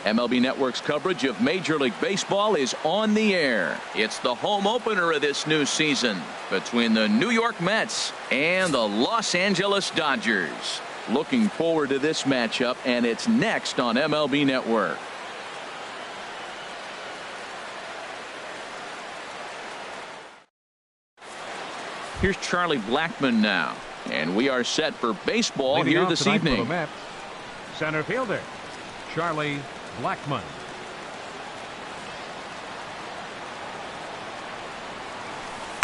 MLB Network's coverage of Major League Baseball is on the air. It's the home opener of this new season between the New York Mets and the Los Angeles Dodgers. Looking forward to this matchup, and it's next on MLB Network. Here's Charlie Blackmon now, and we are set for baseball here this evening. Center fielder Charlie Blackmon.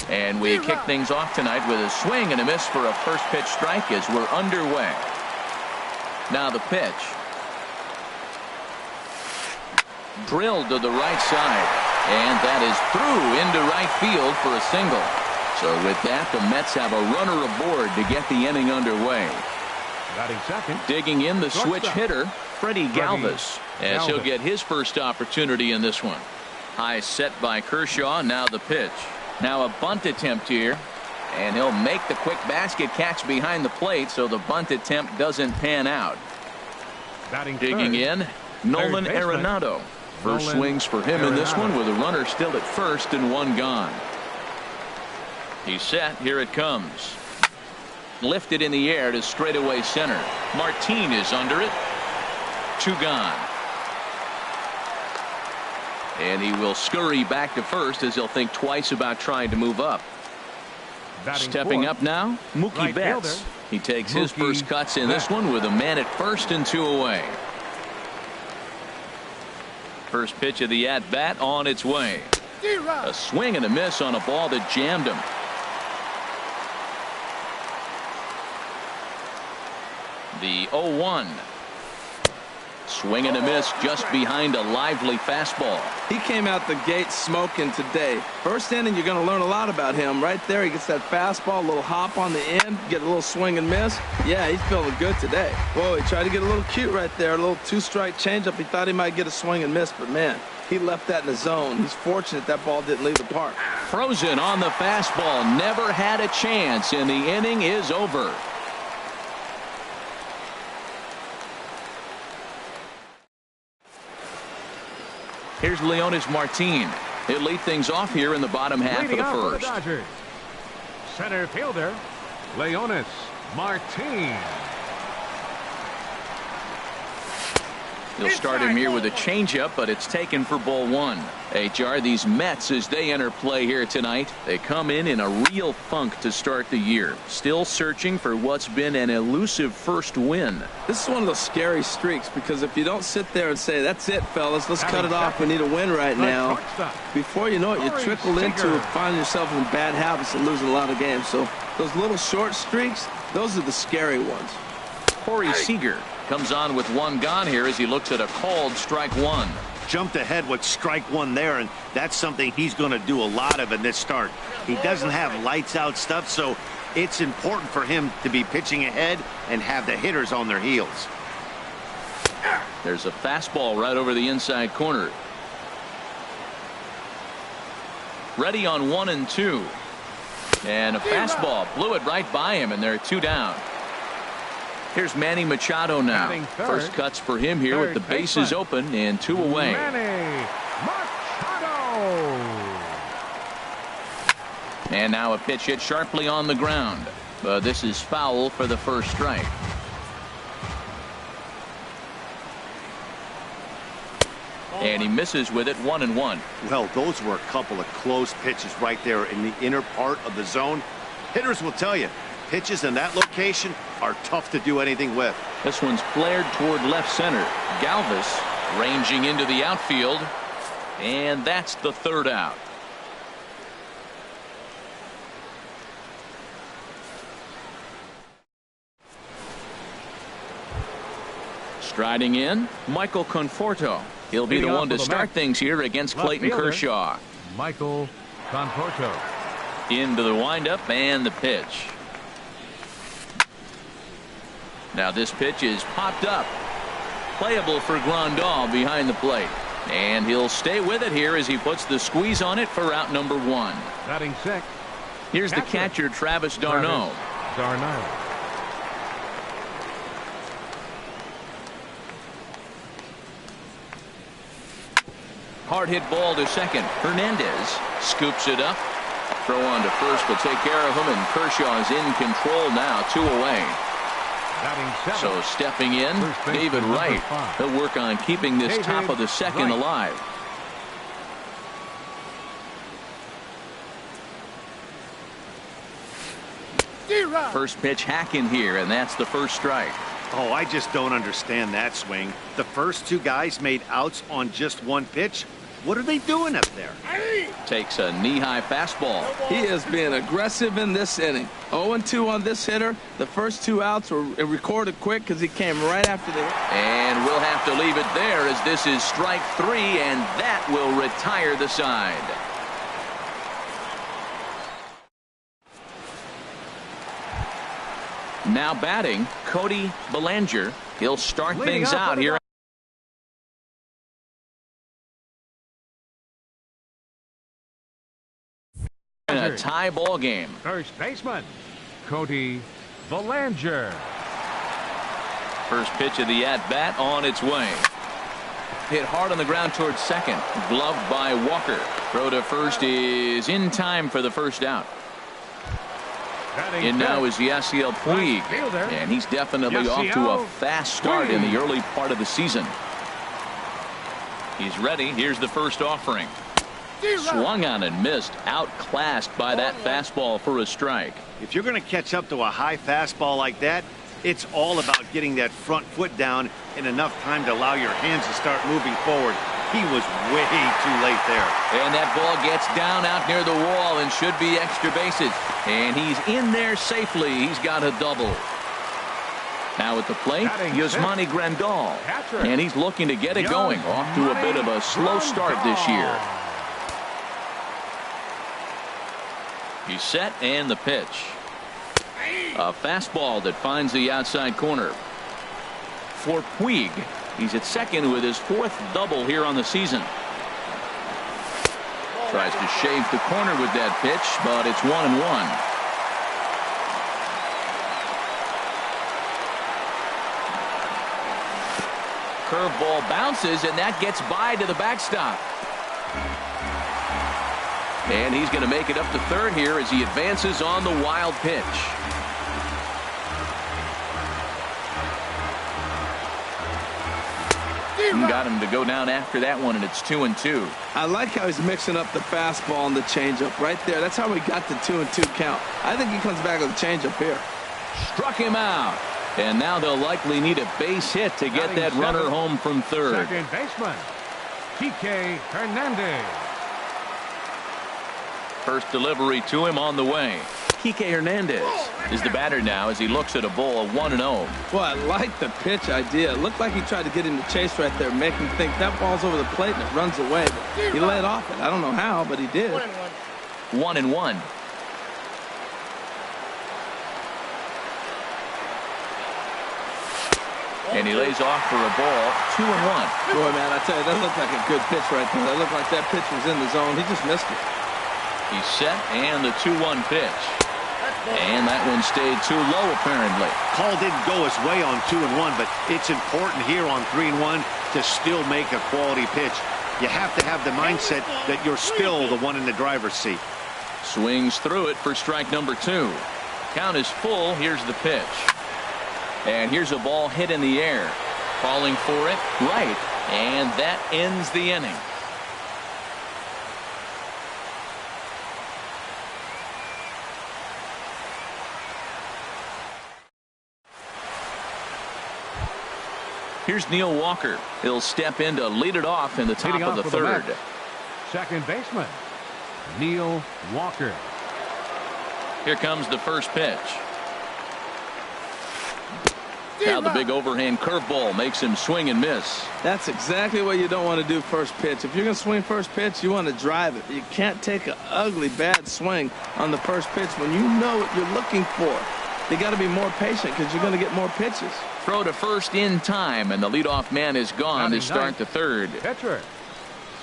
And we kick things off tonight with a swing and a miss for a first pitch strike as we're underway. Now the pitch. Drilled to the right side, and that is through into right field for a single. So with that, the Mets have a runner aboard to get the inning underway. Batting second. Digging in the switch hitter, Freddie Galvis, as he'll get his first opportunity in this one. High set by Kershaw. Now the pitch. Now a bunt attempt here, and he'll make the quick basket catch behind the plate, so the bunt attempt doesn't pan out. Digging in, Nolan Arenado. First swings for him in this one with a runner still at first and one gone. He's set. Here it comes. Lifted in the air to straightaway center. Martin is under it. Two gone. And he will scurry back to first as he'll think twice about trying to move up. Stepping up now, Mookie Betts. He takes his first cuts in this one with a man at first and two away. First pitch of the at-bat on its way. A swing and a miss on a ball that jammed him. The 0-1. Swing and a miss just behind a lively fastball. He came out the gate smoking today. First inning, you're going to learn a lot about him. Right there, he gets that fastball, a little hop on the end, get a little swing and miss. Yeah, he's feeling good today. Whoa, he tried to get a little cute right there. A little two-strike changeup. He thought he might get a swing and miss, but man, he left that in the zone. He's fortunate that ball didn't leave the park. Frozen on the fastball. Never had a chance, and the inning is over. Here's Leonis Martin. He'll lead things off here in the bottom half of the first. Dodgers, center fielder Leonis Martin. He'll start him here with a changeup, but it's taken for ball one. HR, these Mets, as they enter play here tonight, they come in a real funk to start the year. Still searching for what's been an elusive first win. This is one of those scary streaks, because if you don't sit there and say, that's it, fellas, let's cut it off, we need a win right now, before you know it, you trickle into finding yourself in bad habits and losing a lot of games. So those little short streaks, those are the scary ones. Corey Seager comes on with one gone here as he looks at a called strike one. Jumped ahead with strike one there, and that's something he's going to do a lot of in this start. He doesn't have lights out stuff, so it's important for him to be pitching ahead and have the hitters on their heels. There's a fastball right over the inside corner. Ready on 1-2. And a fastball blew it right by him, and they're two down. Here's Manny Machado now. First cuts for him here with the bases open and two away. Manny Machado. And now a pitch hit sharply on the ground. This is foul for the first strike. And he misses with it, 1-1. Well, those were a couple of close pitches right there in the inner part of the zone. Hitters will tell you, pitches in that location are tough to do anything with. This one's flared toward left center. Galvis ranging into the outfield, and that's the third out. Striding in, Michael Conforto. He'll be the one to start things here against Clayton Kershaw. Michael Conforto. Into the windup and the pitch. Now this pitch is popped up. Playable for Grandal behind the plate. And he'll stay with it here as he puts the squeeze on it for out number one. Batting sixth. Here's the catcher, Travis d'Arnaud. Hard hit ball to second. Hernandez scoops it up. Throw on to first will take care of him, and Kershaw is in control now, 2 away. So stepping in, David Wright. He'll work on keeping this top of the second alive. First pitch hacking here, and that's the first strike. Oh, I just don't understand that swing. The first 2 guys made outs on just 1 pitch. What are they doing up there? Takes a knee-high fastball. He is being aggressive in this inning. 0-2 on this hitter. The first 2 outs were recorded quick because he came right after the hit. And we'll have to leave it there as this is strike 3, and that will retire the side. Now batting, Cody Bellinger. He'll start things out here. In a tie ball game. First baseman, Cody Bellinger. First pitch of the at-bat on its way. Hit hard on the ground towards second. Gloved by Walker. Throw to first is in time for the first out. And now is Yasiel Puig, and he's definitely off to a fast start in the early part of the season. He's ready. Here's the first offering. Swung on and missed. Outclassed by that fastball for a strike. If you're going to catch up to a high fastball like that, it's all about getting that front foot down in enough time to allow your hands to start moving forward. He was way too late there. And that ball gets down out near the wall and should be extra bases. And he's in there safely. He's got a double. Now at the plate, Yasmani Grandal. And he's looking to get it going. Off to a bit of a slow start this year. He's set, and the pitch. A fastball that finds the outside corner. For Puig, he's at second with his 4th double here on the season. Tries to shave the corner with that pitch, but it's 1-1. Curveball bounces, and that gets by to the backstop. And he's going to make it up to third here as he advances on the wild pitch. Got him to go down after that one, and it's 2-2. I like how he's mixing up the fastball and the changeup right there. That's how we got the 2-2 count. I think he comes back with a changeup here. Struck him out. And now they'll likely need a base hit to get that runner home from third. Second baseman, Kike Hernandez. First delivery to him on the way. Kike Hernandez is the batter now as he looks at a ball 1-0. Well, I like the pitch idea. It looked like he tried to get him to chase right there, make him think that ball's over the plate and it runs away. But he let off it. I don't know how, but he did. 1-1. And he lays off for a ball. 2-1. Boy, man, I tell you, that looked like a good pitch right there. That looked like that pitch was in the zone. He just missed it. He's set, and the 2-1 pitch. And that one stayed too low, apparently. Call didn't go his way on 2-1, but it's important here on 3-1 to still make a quality pitch. You have to have the mindset that you're still the one in the driver's seat. Swings through it for strike number 2. Count is full. Here's the pitch. And here's a ball hit in the air. Calling for it right. And that ends the inning. Here's Neil Walker. He'll step in to lead it off in the top of the third. Second baseman, Neil Walker. Here comes the first pitch. Now the big overhand curveball makes him swing and miss. That's exactly what you don't want to do first pitch. If you're going to swing first pitch, you want to drive it. You can't take an ugly, bad swing on the first pitch when you know what you're looking for. You got to be more patient because you're going to get more pitches. Throw to first in time, and the leadoff man is gone to start the third. Pitcher.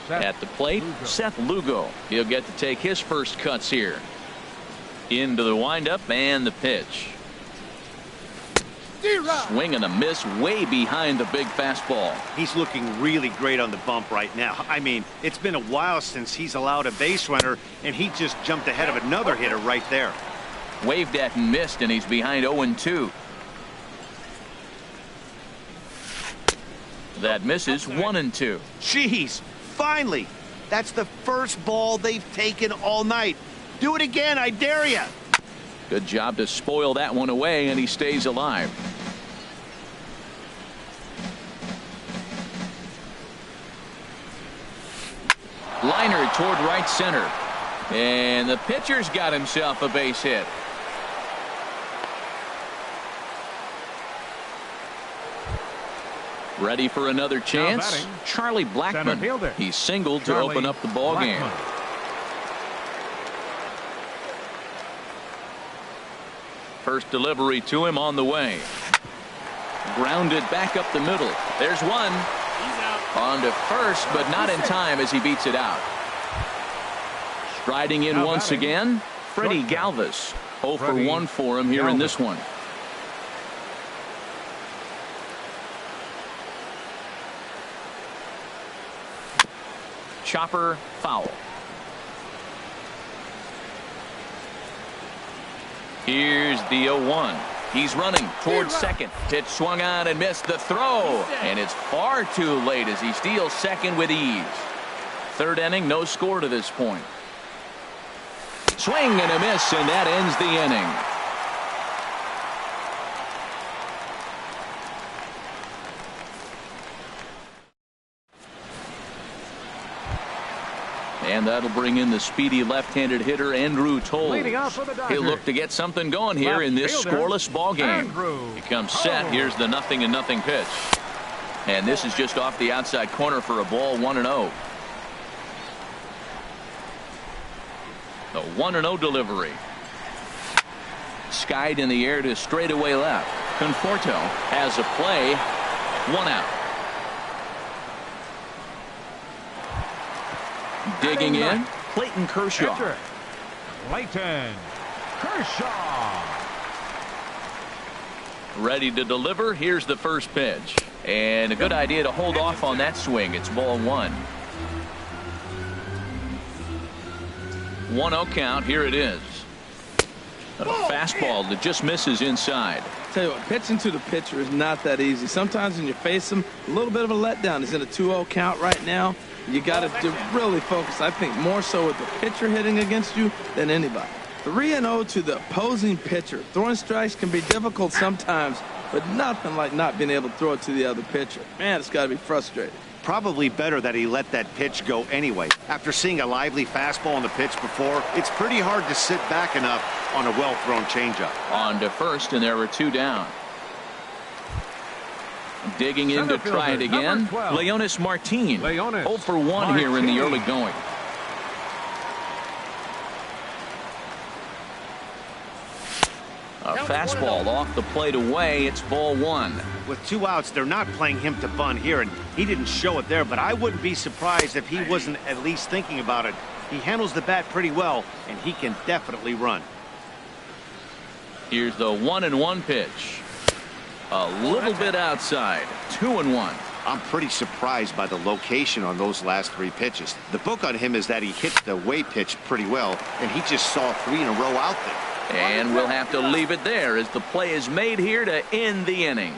At the plate, Seth Lugo. He'll get to take his first cuts here. Into the windup and the pitch. Swing and a miss way behind the big fastball. He's looking really great on the bump right now. I mean, it's been a while since he's allowed a base runner, and he just jumped ahead of another hitter right there. Waved at and missed, and he's behind 0-2. That misses 1-2. Jeez, finally. That's the first ball they've taken all night. Do it again, I dare you. Good job to spoil that one away, and he stays alive. Liner toward right center. And the pitcher's got himself a base hit. Ready for another chance? Charlie Blackmon. He singled to open up the ball game. First delivery to him on the way. Grounded back up the middle. There's one. On to first, but not in time as he beats it out. Striding in once again, Freddie Galvis. 0 for 1 for him here in this one. Chopper foul. Here's the 0-1. He's running towards second. Pitch swung on and missed the throw. And it's far too late as he steals second with ease. Third inning, no score to this point. Swing and a miss, and that ends the inning. And that'll bring in the speedy left-handed hitter Andrew Toles. He'll look to get something going here in this scoreless ball game. He comes set. Here's the 0-0 pitch. And this is just off the outside corner for a ball, 1-0. The 1-0 delivery. Skied in the air to straightaway left. Conforto has a play. 1 out. Digging in, Clayton Kershaw. Clayton Kershaw. Ready to deliver. Here's the first pitch. And a good idea to hold off on that swing. It's ball 1. 1-0 count. Here it is. A fastball that just misses inside. Tell you what, pitching to the pitcher is not that easy. Sometimes when you face him, a little bit of a letdown. He's in a 2-0 count right now. You got to really focus, I think, more so with the pitcher hitting against you than anybody. 3-0 to the opposing pitcher. Throwing strikes can be difficult sometimes, but nothing like not being able to throw it to the other pitcher. Man, it's got to be frustrating. Probably better that he let that pitch go anyway. After seeing a lively fastball on the pitch before, it's pretty hard to sit back enough on a well-thrown changeup. On to first, and there were 2 down. Digging in to try it again, Leonis Martin. 0 for 1 here in the early going. A fastball off the plate away. It's ball 1. With 2 outs, they're not playing him to bunt here, and he didn't show it there, but I wouldn't be surprised if he wasn't at least thinking about it. He handles the bat pretty well, and he can definitely run. Here's the 1-1 pitch. A little bit outside. 2-1. I'm pretty surprised by the location on those last 3 pitches. The book on him is that he hit the way pitch pretty well, and he just saw 3 in a row out there. And we'll have to leave it there as the play is made here to end the inning.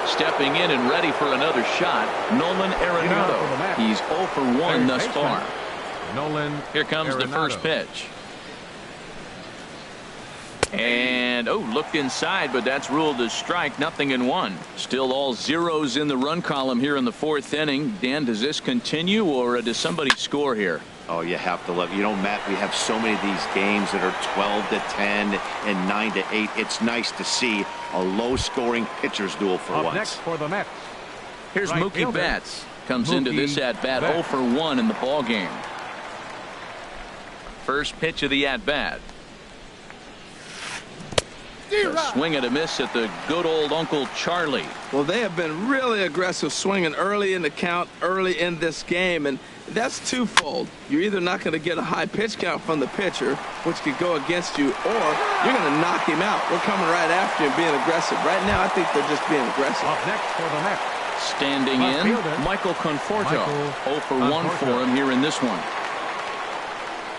Stepping in and ready for another shot, Nolan Arenado. He's 0 for 1 thus far. Here comes the first pitch. And looked inside, but that's ruled as strike. 0-1. Still all zeros in the run column here in the 4th inning. Dan, does this continue, or does somebody score here? Oh, you have to love. You know, Matt, we have so many of these games that are 12-10 and 9-8. It's nice to see a low-scoring pitcher's duel for once. Next for the Mets. Here's Mookie Betts. Comes into this at-bat 0 for 1 in the ball game. First pitch of the at-bat. The swing and a miss at the good old Uncle Charlie. Well, they have been really aggressive swinging early in the count, early in this game, and that's twofold. You're either not going to get a high pitch count from the pitcher, which could go against you, or you're going to knock him out. We're coming right after him, being aggressive. Right now, I think they're just being aggressive. Up next for the Mets. Standing in, Michael Conforto. 0 for 1 for him here in this one.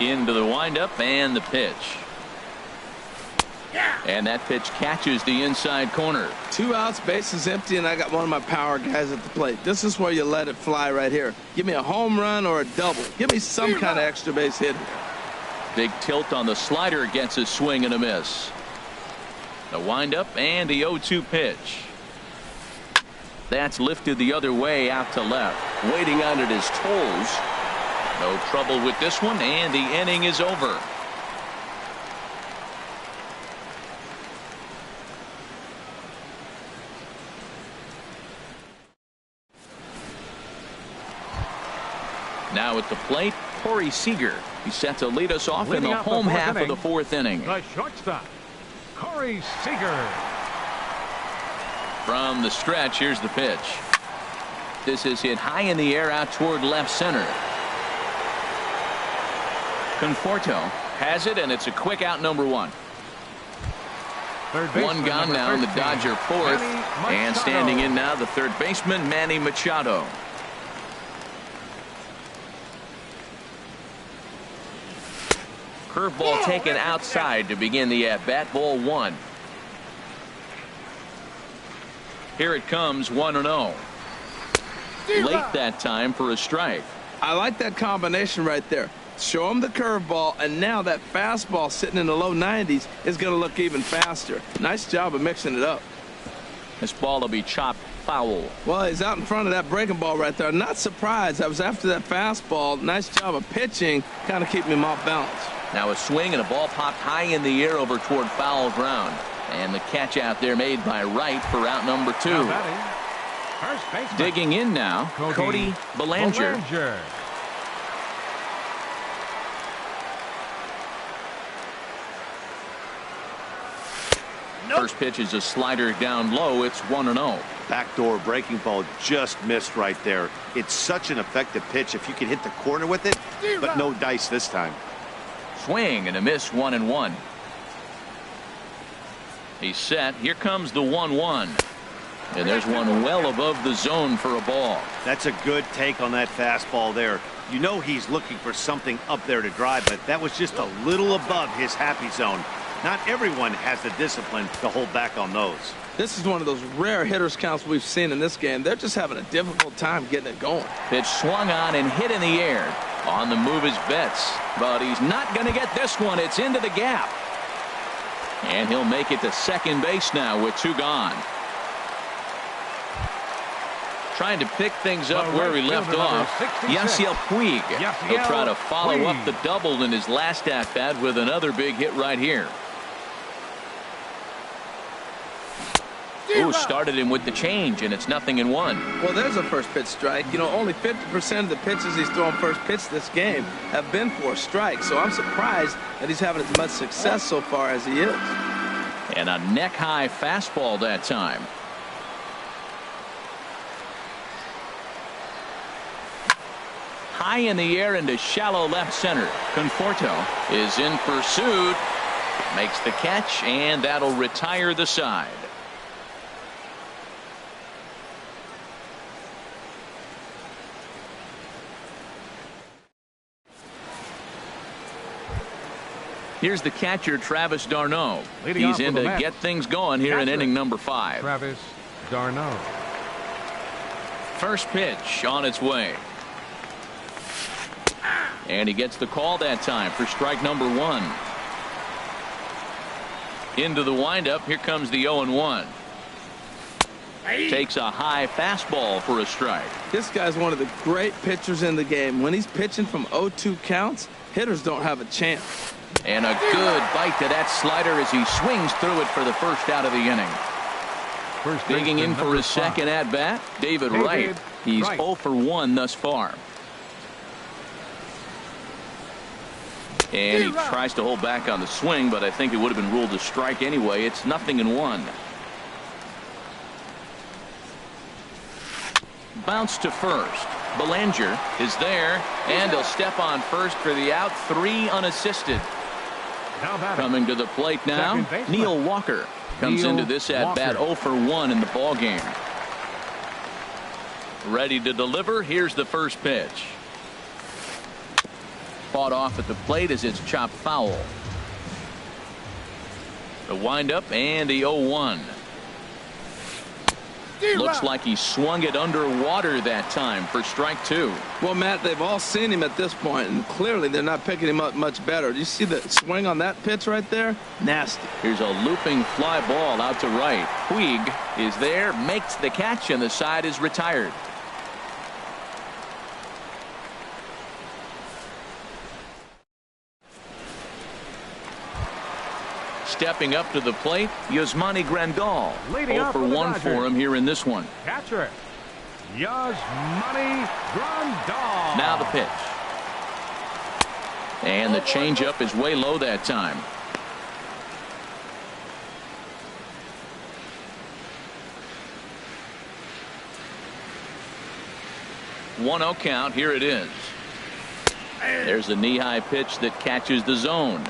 Into the windup and the pitch. And that pitch catches the inside corner. 2 outs, bases empty, and I got one of my power guys at the plate. This is where you let it fly right here. Give me a home run or a double. Give me some kind of extra base hit. Big tilt on the slider, gets a swing and a miss. The windup and the 0-2 pitch. That's lifted the other way out to left. Waiting on it is Toles. No trouble with this one, and the inning is over. Now at the plate, Corey Seager. He's set to lead us off in the home half of the 4th inning. The shortstop, Corey Seager. From the stretch, here's the pitch. This is hit high in the air out toward left center. Conforto has it, and it's a quick out, number 1. One gone now in the Dodger 4th. And standing in now, the third baseman, Manny Machado. Curveball taken outside to begin the at-bat. Ball 1. Here it comes, 1-0. Late that time for a strike. I like that combination right there. Show him the curveball, and now that fastball sitting in the low 90s is going to look even faster. Nice job of mixing it up. This ball will be chopped foul. Well, he's out in front of that breaking ball right there. Not surprised. I was after that fastball. Nice job of pitching, kind of keeping him off balance. Now a swing and a ball popped high in the air over toward foul ground. And the catch out there made by Wright for out number 2. Digging in now, Cody Bellinger. First pitch is a slider down low. It's 1-0. Backdoor breaking ball just missed right there. It's such an effective pitch if you can hit the corner with it, but no dice this time. Swing and a miss, 1-1. He's set. Here comes the 1-1. And there's one well above the zone for a ball. That's a good take on that fastball there. You know he's looking for something up there to drive, but that was just a little above his happy zone. Not everyone has the discipline to hold back on those. This is one of those rare hitters counts we've seen in this game. They're just having a difficult time getting it going. Pitch swung on and hit in the air. On the move is Betts, but he's not going to get this one. It's into the gap. And he'll make it to second base now with 2 gone. Trying to pick things up where he left off. Yasiel Puig. He'll try to follow up the double in his last at-bat with another big hit right here. Ooh, started him with the change, and it's 0-1. Well, there's a first pitch strike. You know, only 50% of the pitches he's thrown first pitch this game have been for a strike. So I'm surprised that he's having as much success so far as he is. And a neck-high fastball that time. High in the air into shallow left center. Conforto is in pursuit. Makes the catch, and that'll retire the side. Here's the catcher, Travis d'Arnaud. He's in to get things going here in inning number 5. Travis d'Arnaud. First pitch on its way. And he gets the call that time for strike number 1. Into the windup. Here comes the 0-1. Takes a high fastball for a strike. This guy's one of the great pitchers in the game. When he's pitching from 0-2 counts, hitters don't have a chance. And a good bite to that slider as he swings through it for the first out of the inning. Digging in for his second at bat, David Wright. He's 0 for 1 thus far. And he tries to hold back on the swing, but I think it would have been ruled a strike anyway. It's 0-1. Bounce to first. Belanger is there, and he'll step on first for the out. 3 unassisted. Coming to the plate now, Neil Walker comes into this at bat 0 for 1 in the ball game. Ready to deliver. Here's the first pitch. Fought off at the plate as it's chopped foul. The windup and the 0-1. Looks like he swung it underwater that time for strike 2. Well, Matt, they've all seen him at this point, and clearly they're not picking him up much better. Do you see the swing on that pitch right there? Nasty. Here's a looping fly ball out to right. Puig is there, makes the catch, and the side is retired. Stepping up to the plate, Yasmani Grandal. 0 for 1 for him here in this one. Catcher, Yasmani Grandal. Now the pitch. And the changeup is way low that time. 1-0 count. Here it is. There's a knee-high pitch that catches the zone.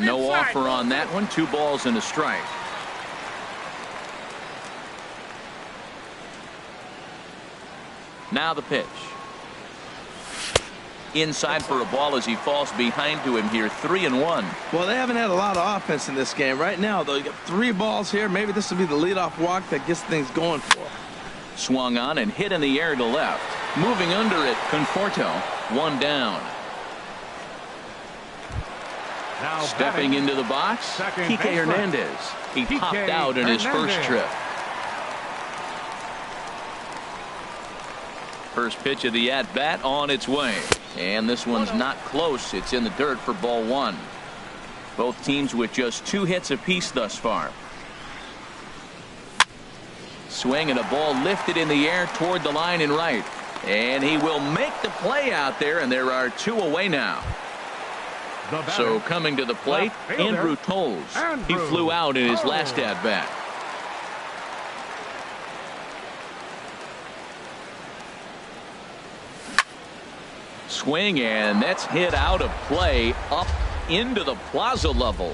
No offer on that one. 2 balls and a strike. Now the pitch. Inside for a ball as he falls behind to him here. 3-1. Well, they haven't had a lot of offense in this game. Right now, though, you got 3 balls here. Maybe this will be the leadoff walk that gets things going for him. Swung on and hit in the air to left. Moving under it, Conforto. 1 down. Now Stepping into the box, Kike Hernandez. He popped out in his first trip. First pitch of the at-bat on its way. And this one's not close. It's in the dirt for ball 1. Both teams with just 2 hits apiece thus far. Swing and a ball lifted in the air toward the line and right. And he will make the play out there, and there are 2 away now. So coming to the plate, Andrew Toles. He flew out in his last at-bat. Swing, and that's hit out of play up into the plaza level.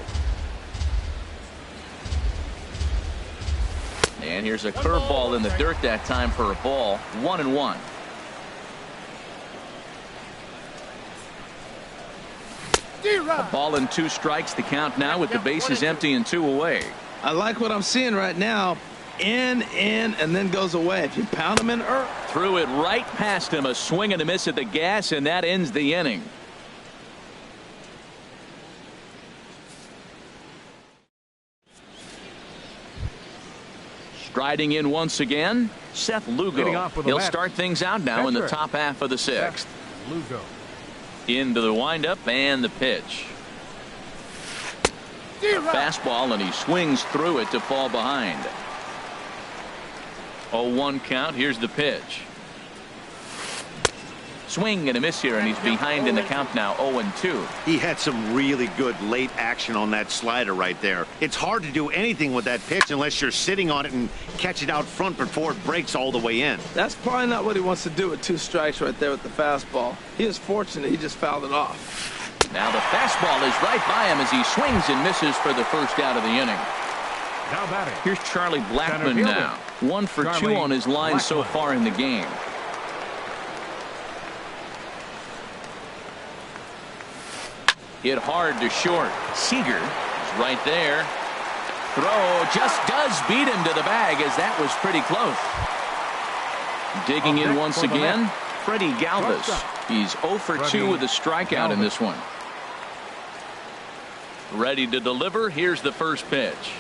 And here's a curveball in the dirt that time for a ball. 1-1. A ball and 2 strikes. The count now with the bases empty and 2 away. I like what I'm seeing right now. In, and then goes away. If you pound him in earth. Threw it right past him. A swing and a miss at the gas, and that ends the inning. Striding in once again, Seth Lugo. He'll start things out now in the top half of the 6th. Lugo. Into the windup and the pitch. A fastball, and he swings through it to fall behind. 0-1 count. Here's the pitch. Swing and a miss here, and he's behind in the count now. 0-2. He had some really good late action on that slider right there. It's hard to do anything with that pitch unless you're sitting on it and catch it out front before it breaks all the way in. That's probably not what he wants to do with 2 strikes right there with the fastball. He is fortunate he just fouled it off. Now the fastball is right by him as he swings and misses for the first out of the inning. Now batting. Here's Charlie Blackmon now. 1 for 2 on his line so far in the game. Hit hard to short. Seager is right there. Throw just does beat him to the bag, as that was pretty close. Digging in once again, Freddie Galvis. He's 0 for 2 with a strikeout in this one. Ready to deliver. Here's the first pitch.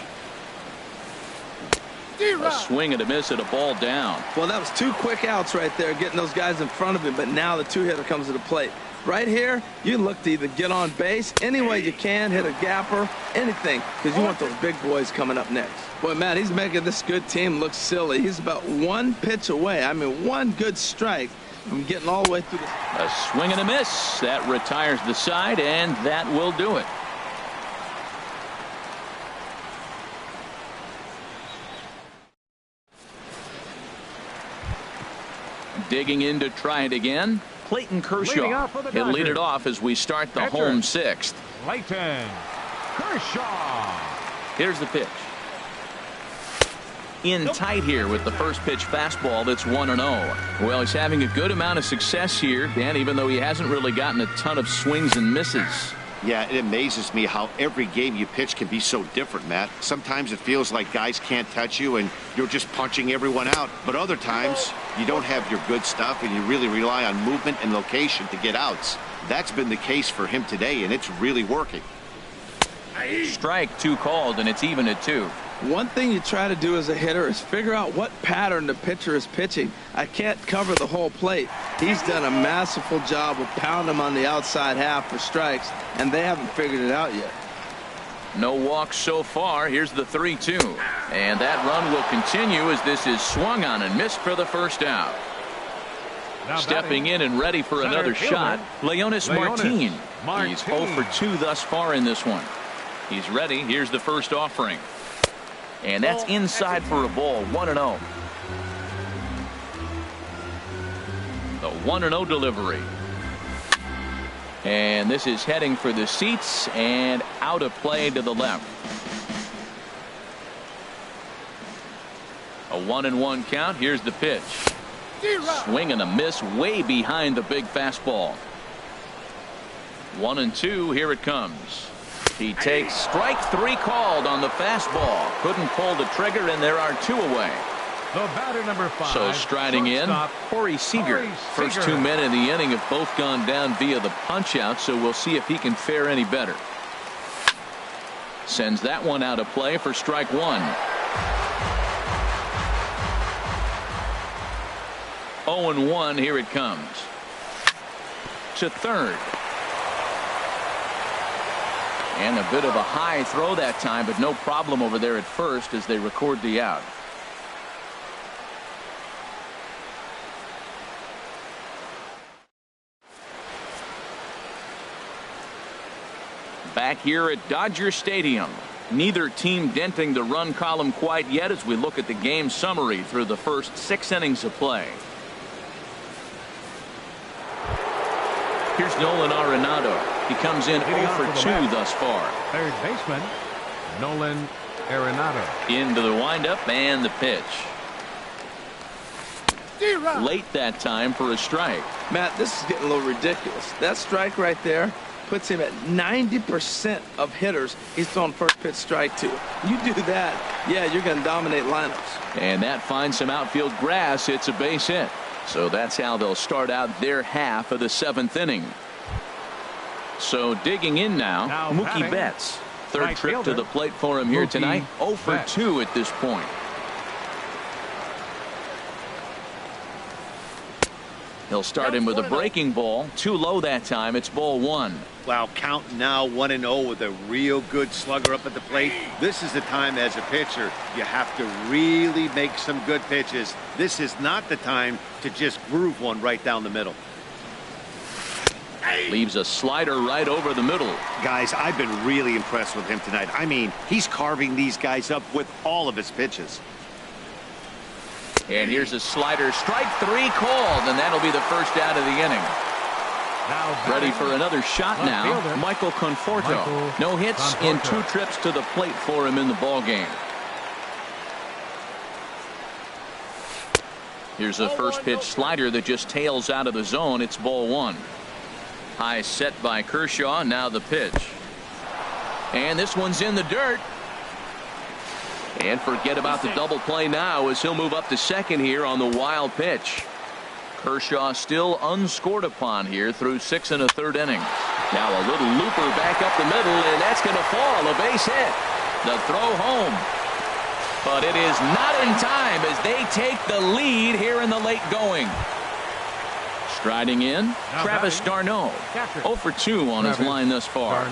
A swing and a miss at a ball down. Well, that was 2 quick outs right there, getting those guys in front of him, but now the 2-hitter comes to the plate. Right here, you look to either get on base any way you can, hit a gapper, anything, because you want those big boys coming up next. Boy, Matt, he's making this good team look silly. He's about 1 pitch away. I mean, 1 good strike from getting all the way through the... A swing and a miss. That retires the side, and that will do it. Digging in to try it again, Clayton Kershaw. He'll lead it off as we start the home 6th. Clayton Kershaw. Here's the pitch. In tight here with the first pitch fastball. That's 1-0. Well, he's having a good amount of success here, Dan, even though he hasn't really gotten a ton of swings and misses. Yeah, it amazes me how every game you pitch can be so different, Matt. Sometimes it feels like guys can't touch you and you're just punching everyone out. But other times you don't have your good stuff and you really rely on movement and location to get outs. That's been the case for him today, and it's really working. Strike 2 called, and it's even at 2. One thing you try to do as a hitter is figure out what pattern the pitcher is pitching. I can't cover the whole plate. He's done a masterful job of pounding him on the outside half for strikes, and they haven't figured it out yet. No walks so far. Here's the 3-2. And that run will continue as this is swung on and missed for the first out. Now stepping in and ready for another shot, Leonis Martin. He's 0 for 2 thus far in this one. He's ready. Here's the first offering. And that's inside for a ball. 1-0. The 1-0 delivery. And this is heading for the seats and out of play to the left. A 1-1 count. Here's the pitch. Swing and a miss way behind the big fastball. 1-2. Here it comes. He takes strike 3 called on the fastball. Couldn't pull the trigger, and there are 2 away. The batter number 5. So striding in, Corey Seager. First 2 men in the inning have both gone down via the punch out, so we'll see if he can fare any better. Sends that one out of play for strike 1. 0-1. Here it comes. To third. And a bit of a high throw that time, but no problem over there at first as they record the out. Back here at Dodger Stadium. Neither team denting the run column quite yet as we look at the game summary through the first 6 innings of play. Here's Nolan Arenado. He comes in 0 for 2 thus far. Third baseman, Nolan Arenado. Into the windup and the pitch. Late that time for a strike. Matt, this is getting a little ridiculous. That strike right there puts him at 90% of hitters he's thrown first pitch strike to. You do that, yeah, you're going to dominate lineups. And that finds some outfield grass. It's a base hit. So that's how they'll start out their half of the 7th inning. So digging in now Mookie Betts. Third right trip fielder, to the plate for him here Mookie tonight. 0 for Betts. 2 at this point. He'll start him with a breaking ball. Too low that time. It's ball 1. Wow, count now 1-0 with a real good slugger up at the plate. This is the time as a pitcher you have to really make some good pitches. This is not the time to just groove one right down the middle. Leaves a slider right over the middle. Guys, I've been really impressed with him tonight. I mean, he's carving these guys up with all of his pitches. And here's a slider. Strike 3 called, and that'll be the first out of the inning. Ready for another shot now. Michael Conforto. No hits in 2 trips to the plate for him in the ball game. Here's a first pitch slider that just tails out of the zone. It's ball 1. High set by Kershaw. Now the pitch. And this one's in the dirt. And forget about the double play now as he'll move up to second here on the wild pitch. Kershaw still unscored upon here through 6 1/3 innings. Now a little looper back up the middle, and that's going to fall. A base hit. The throw home. But it is not in time as they take the lead here in the late going. Striding in, Travis d'Arnaud. 0 for 2 on his line thus far.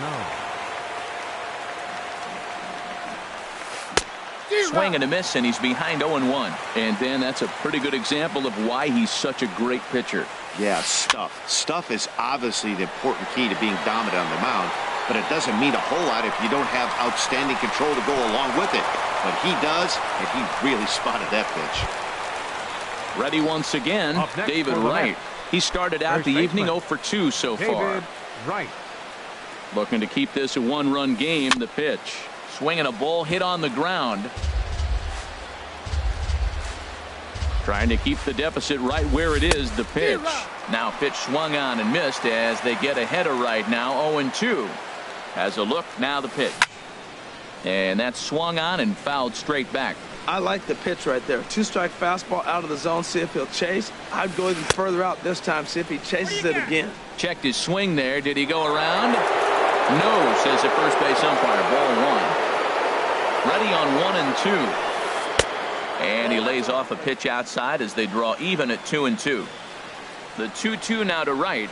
Swing and a miss, and he's behind 0-1. And then that's a pretty good example of why he's such a great pitcher. Yeah, stuff is obviously the important key to being dominant on the mound, but it doesn't mean a whole lot if you don't have outstanding control to go along with it. But he does, and he really spotted that pitch. Ready once again, David Wright. He started out the evening 0 for 2 so far. Right. Looking to keep this a 1-run game. The pitch. Swinging a ball hit on the ground. Trying to keep the deficit right where it is. The pitch. Now pitch swung on and missed as they get ahead of Wright now 0-2. Has a look. Now the pitch. And that's swung on and fouled straight back. I like the pitch right there. 2-strike fastball out of the zone. See if he'll chase. I'd go even further out this time. See if he chases it again. Checked his swing there. Did he go around? No, says the first base umpire. Ball 1. Ready on 1 and 2. And he lays off a pitch outside as they draw even at 2-2. The 2-2 now to Wright.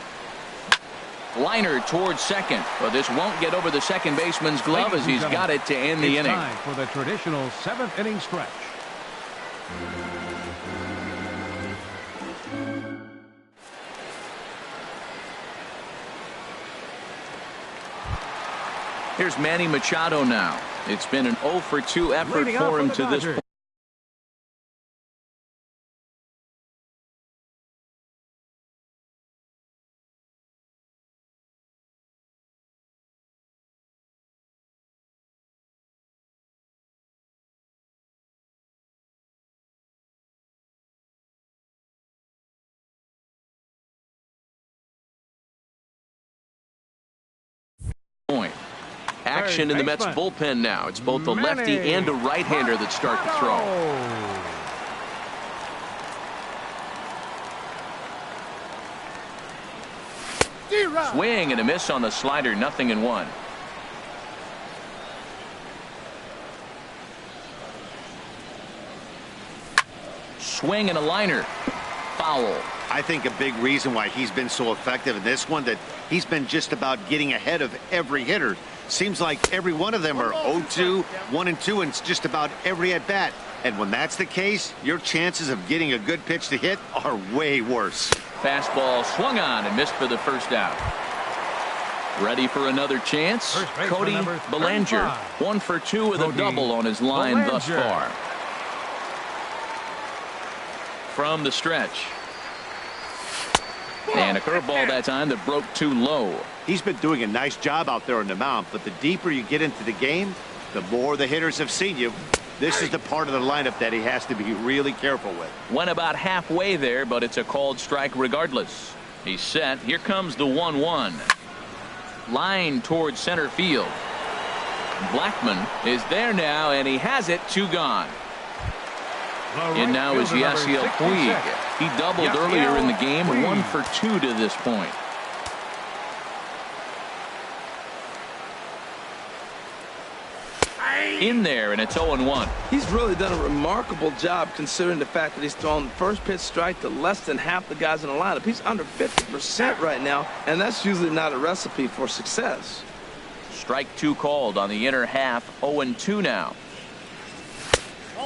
Liner towards second, but this won't get over the second baseman's glove as he's got it to end the inning. Time for the traditional 7th inning stretch. Here's Manny Machado now. It's been an 0 for 2 effort for him to this point. action in the Mets bullpen now. It's both a lefty and a right-hander that start to throw. Swing and a miss on the slider, 0-1. Swing and a liner. Foul. I think a big reason why he's been so effective in this one, that he's been just about getting ahead of every hitter. Seems like every one of them are 0-2, 1-2, and it's just about every at-bat. And when that's the case, your chances of getting a good pitch to hit are way worse. Fastball swung on and missed for the first out. Ready for another chance? Cody Bellinger, 1 for 2 with a double on his line thus far. From the stretch. And a curveball that time that broke too low. He's been doing a nice job out there on the mound, but the deeper you get into the game, the more the hitters have seen you. This is the part of the lineup that he has to be really careful with. Went about halfway there, but it's a called strike regardless. He's set. Here comes the 1-1. Line towards center field. Blackman is there now, and he has it. 2 gone. And now is Yasiel Puig. He doubled earlier in the game, 1 for 2 to this point. In there, and it's 0-1. He's really done a remarkable job considering the fact that he's thrown the first pitch strike to less than half the guys in the lineup. He's under 50% right now, and that's usually not a recipe for success. Strike 2 called on the inner half. 0-2 now.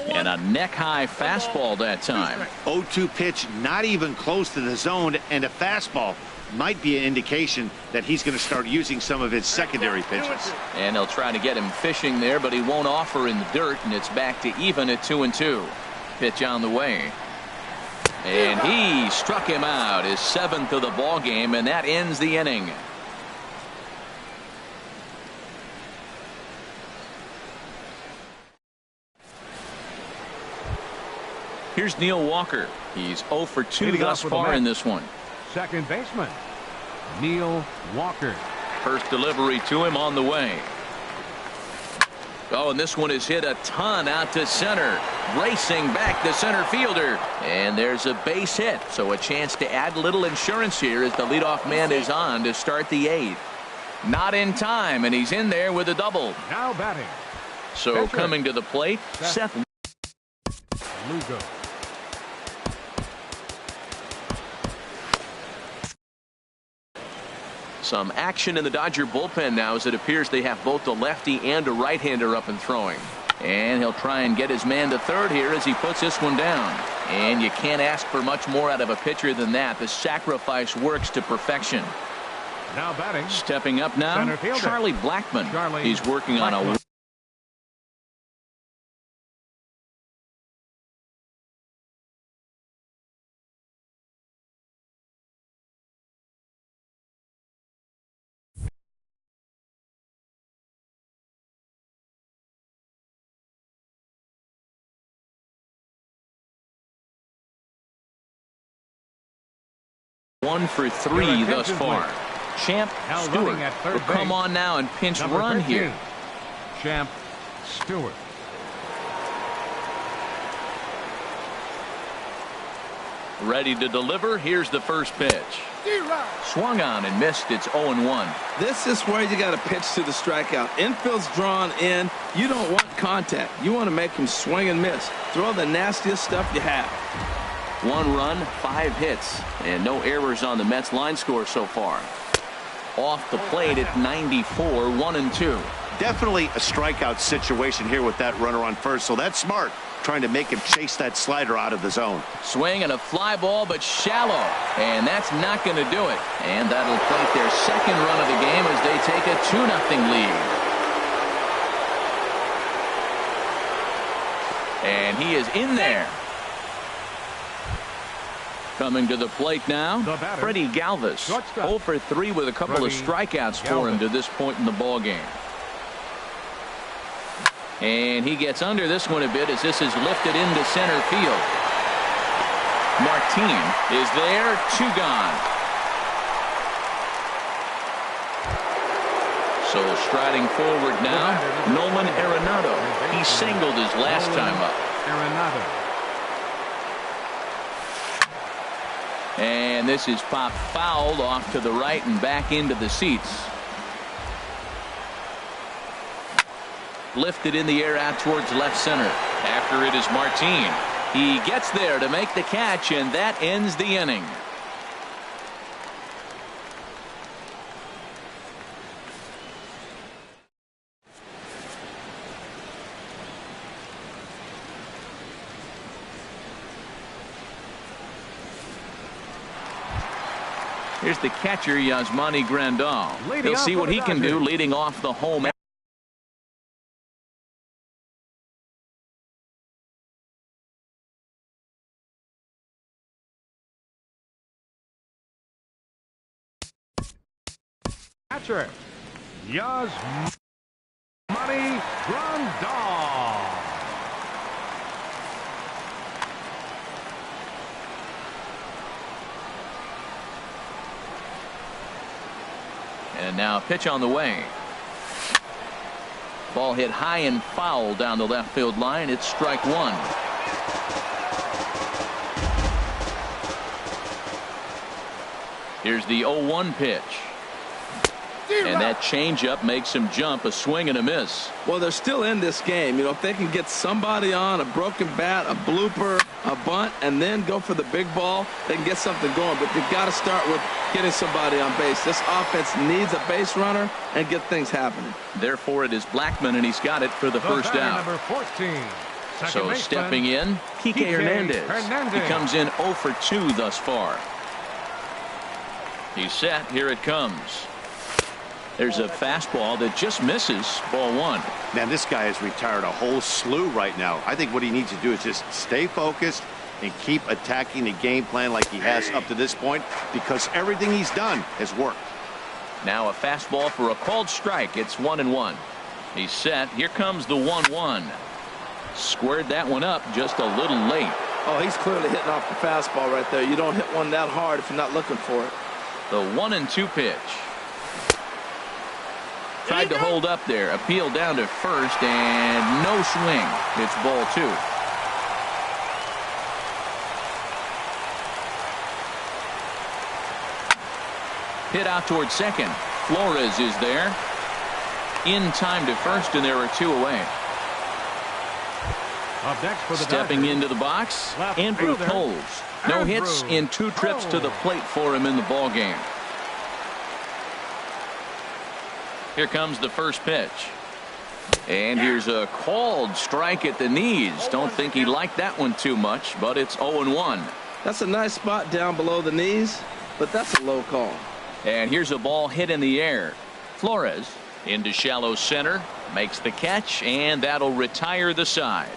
And a neck-high fastball that time. 0-2 pitch, not even close to the zone, and a fastball might be an indication that he's going to start using some of his secondary pitches. And they'll try to get him fishing there, but he won't offer in the dirt, and it's back to even at 2-2. Pitch on the way. And he struck him out, his 7th of the ball game, and that ends the inning. Here's Neil Walker. He's 0 for 2 thus far in this one. Second baseman, Neil Walker. First delivery to him on the way. Oh, and this one is hit a ton out to center. Racing back the center fielder. And there's a base hit. So a chance to add a little insurance here as the leadoff man is on to start the 8th. Not in time, and he's in there with a double. Now batting. So coming to the plate, Seth Lugo. Some action in the Dodger bullpen now, as it appears they have both a lefty and a right-hander up and throwing. And he'll try and get his man to third here as he puts this one down. And you can't ask for much more out of a pitcher than that. The sacrifice works to perfection. Now batting. Stepping up now, Charlie Blackman. He's working on a one for 3 thus far. Champ Stewart will come on now and pinch run here. Champ Stewart. Ready to deliver. Here's the first pitch. Swung on and missed. It's 0-1. This is where you got to pitch to the strikeout. Infield's drawn in. You don't want contact. You want to make him swing and miss. Throw the nastiest stuff you have. 1 run, 5 hits, and no errors on the Mets line score so far. Off the plate at 94, 1-2. Definitely a strikeout situation here with that runner on first, so that's smart, trying to make him chase that slider out of the zone. Swing and a fly ball, but shallow, and that's not going to do it. And that'll plate their second run of the game as they take a 2-0 lead. And he is in there. Coming to the plate now, Freddie Galvis, 0 for 3 with a couple of strikeouts for him to this point in the ball game. And he gets under this one a bit as this is lifted into center field. Martin is there, 2 gone. So striding forward now, Nolan Arenado. He singled his last time up. And this is popped fouled off to the right and back into the seats. Lifted in the air out towards left center. After it is Martin. He gets there to make the catch, and that ends the inning. Here's the catcher, Yasmani Grandal. He'll see what he can do leading off the home. Catcher, Yasmani Grandal. And now a pitch on the way. Ball hit high and foul down the left field line. It's strike one. Here's the 0-1 pitch. And that changeup makes him jump. A swing and a miss. Well, they're still in this game. You know, if they can get somebody on, a broken bat, a blooper, a bunt, and then go for the big ball, they can get something going. But you've got to start with getting somebody on base. This offense needs a base runner and get things happening. Therefore, it is Blackman, and he's got it for the first out. Number 14. So stepping in, Kike Hernandez. He comes in 0 for 2 thus far. He's set. Here it comes. There's a fastball that just misses. Ball one. Man, this guy has retired a whole slew right now. I think what he needs to do is just stay focused and keep attacking the game plan like he has up to this point, because everything he's done has worked. Now a fastball for a called strike. It's 1-1. He's set. Here comes the 1-1. Squared that one up just a little late. Oh, he's clearly hitting off the fastball right there. You don't hit one that hard if you're not looking for it. The 1-2 pitch. Tried to hold up there. Appeal down to first, and no swing. It's ball two. Hit out towards second. Flores is there. In time to first, and there are two away. Up next for the Stepping Dodgers, into the box, left Andrew fielder, Coles. No hits in 2 trips to the plate for him in the ball game. Here comes the first pitch. And here's a called strike at the knees. Don't think he liked that one too much, but it's 0-1. That's a nice spot down below the knees, but that's a low call. And here's a ball hit in the air. Flores into shallow center, makes the catch, and that'll retire the side.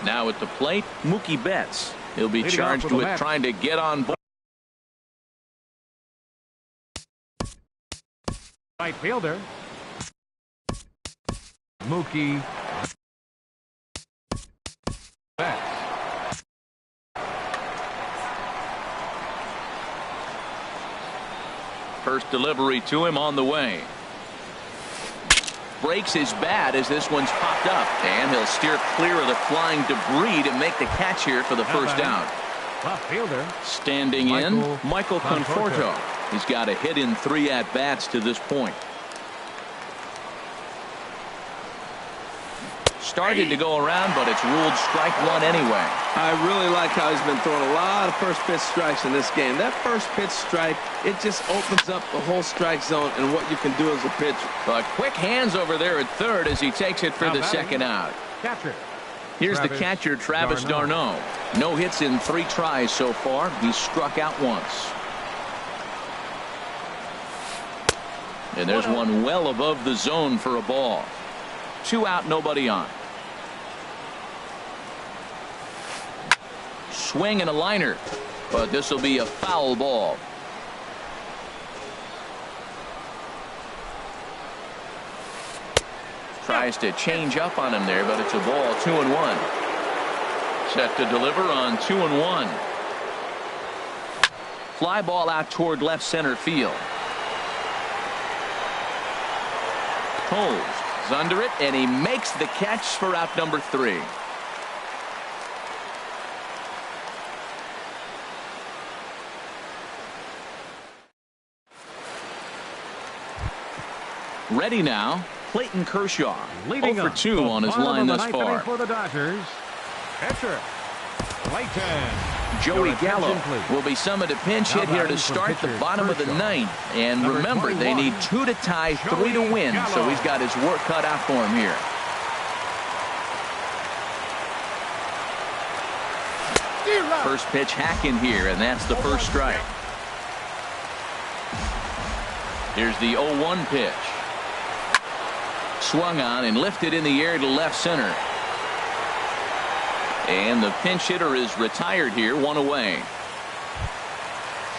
Now at the plate, Mookie Betts. He'll be charged with trying to get on board. right fielder, Mookie Betts. First delivery to him on the way. Breaks his bat as this one's popped up, and he'll steer clear of the flying debris to make the catch here for the first out. Left fielder, Standing in, Michael Conforto. He's got a hit in 3 at-bats to this point. Started to go around, but it's ruled strike one anyway. I really like how he's been throwing a lot of first pitch strikes in this game. That first pitch strike, it just opens up the whole strike zone and what you can do as a pitcher. But quick hands over there at third as he takes it for the second out. catcher. Here's the catcher, Travis d'Arnaud. No hits in 3 tries so far. He's struck out once. And there's one well above the zone for a ball. 2 out, nobody on. Swing and a liner, but this will be a foul ball. Tries to change up on him there, but it's a ball. 2-1. Set to deliver on 2-1. Fly ball out toward left center field. Holmes is under it, and he makes the catch for out number 3. Ready now, Clayton Kershaw. Leading 0 for 2 on his line thus far. For the Dodgers, pitcher Clayton. Joey Gallo will be summoned to pinch hit here to start the bottom of the ninth. And remember, they need 2 to tie, 3 to win, so he's got his work cut out for him here. First pitch hacking here, and that's the first strike. Here's the 0-1 pitch. Swung on and lifted in the air to left center. And the pinch hitter is retired here, 1 away.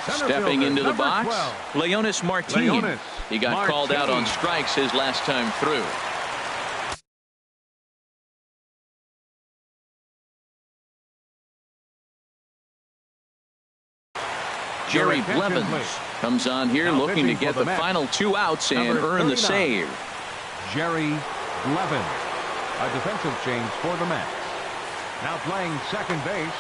Stepping into the box, Leonis Martin. He got called out on strikes his last time through. Jerry Blevins comes on here looking to get the final 2 outs and earn the save. Jerry Blevins, a defensive change for the Mets. Now playing second base,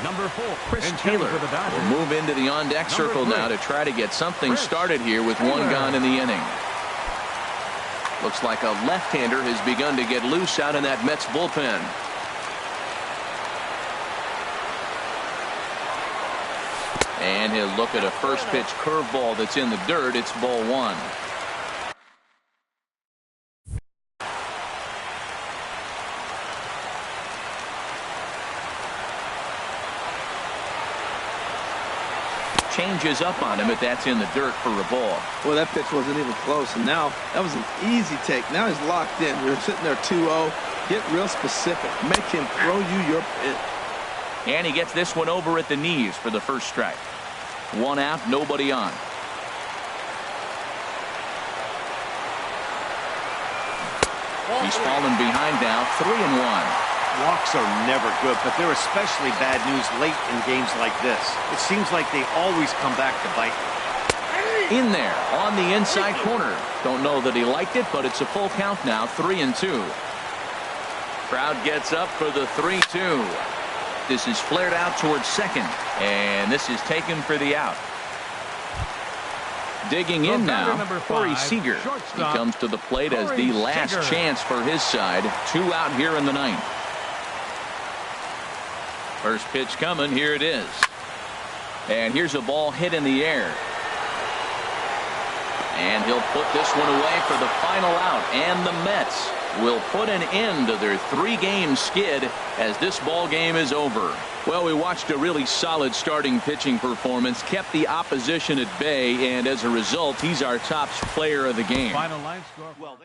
number 4, Chris Taylor will move into the on-deck circle now to try to get something started here with 1 gone in the inning. Looks like a left-hander has begun to get loose out in that Mets bullpen. And he'll look at a first pitch curveball that's in the dirt. It's ball 1. Changes up on him, but that's in the dirt for a ball. Well, that pitch wasn't even close, and now that was an easy take. Now he's locked in. You're sitting there 2-0. Get real specific. Make him throw you your pitch. And he gets this one over at the knees for the first strike. 1 out, nobody on. He's fallen behind now, 3-1. Walks are never good, but they're especially bad news late in games like this. It seems like they always come back to bite. In there on the inside corner. Don't know that he liked it, but it's a full count now, 3-2. Crowd gets up for the 3-2. This is flared out towards second, and this is taken for the out. Digging in now, Corey Seager. He comes to the plate as the last chance for his side. 2 out here in the ninth. First pitch coming, here it is. And here's a ball hit in the air. And he'll put this one away for the final out. And the Mets will put an end to their 3-game skid as this ball game is over. Well, we watched a really solid starting pitching performance, kept the opposition at bay, and as a result, he's our top player of the game. Final line score.